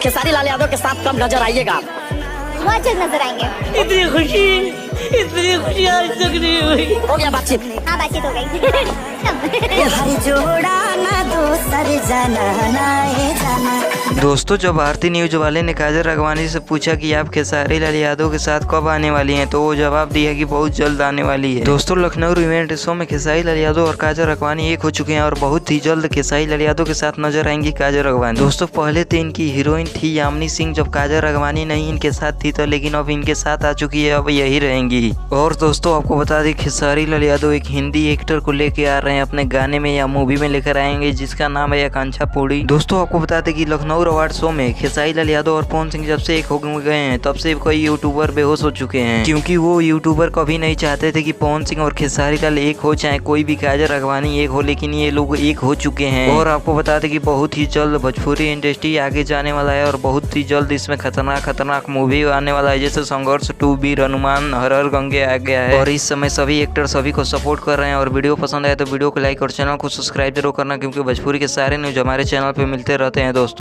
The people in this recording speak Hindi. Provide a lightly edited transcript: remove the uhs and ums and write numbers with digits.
खेसारी लाल यादव के साथ कब नजर आइएगा? बहुत जल्द नजर आएंगे। इतनी खुशी आज तक नहीं हुई। हो गया बातचीत? हाँ, बातचीत हो गई। जोड़ा ना दोसर जाना ना ये जाना। दोस्तों, जब भारती न्यूज वाले ने काजल राघवानी से पूछा कि आप खेसारी लाल यादव के साथ कब आने वाली हैं, तो वो जवाब दिया कि बहुत जल्द आने वाली है। दोस्तों, लखनऊ इवेंट शो में खेसारी लाल यादव और काजल राघवानी एक हो चुके हैं और बहुत ही जल्द खेसारी लाल यादव के साथ नजर आएंगी काजल राघवानी। दोस्तों, पहले तो इनकी हीरोइन थी यामिनी सिंह, जब काजल राघवानी नहीं इनके साथ थी तो, लेकिन अब इनके साथ आ चुकी है, अब यही रहेंगी। और दोस्तों, आपको बता दें खेसारी लाल यादव एक हिंदी एक्टर को लेके आ रहे हैं, अपने गाने में या मूवी में लेकर आएंगे, जिसका नाम है आकांक्षा पूरी। दोस्तों, आपको बता दें कि लखनऊ अवार्ड शो में खेसारी लाल यादव और पवन सिंह जब से एक हो गए हैं, तब से कई यूट्यूबर बेहोश हो चुके हैं, क्योंकि वो यूट्यूबर कभी नहीं चाहते थे कि पवन सिंह और खेसारी लाल एक हो, चाहे कोई भी काजल राघवानी एक हो, लेकिन ये लोग एक हो चुके हैं। और आपको बता दें कि बहुत ही जल्द भोजपुरी इंडस्ट्री आगे जाने वाला है और बहुत ही जल्द इसमें खतरनाक मूवी आने वाला है, जैसे संघर्ष 2, वीर हनुमान, हर हर गंगे आ गया है। और इस समय सभी एक्टर सभी को सपोर्ट कर रहे हैं। और वीडियो पसंद आए तो वीडियो को लाइक और चैनल को सब्सक्राइब जरूर करना, क्योंकि भोजपुरी के सारे न्यूज हमारे चैनल पे मिलते रहते हैं दोस्तों।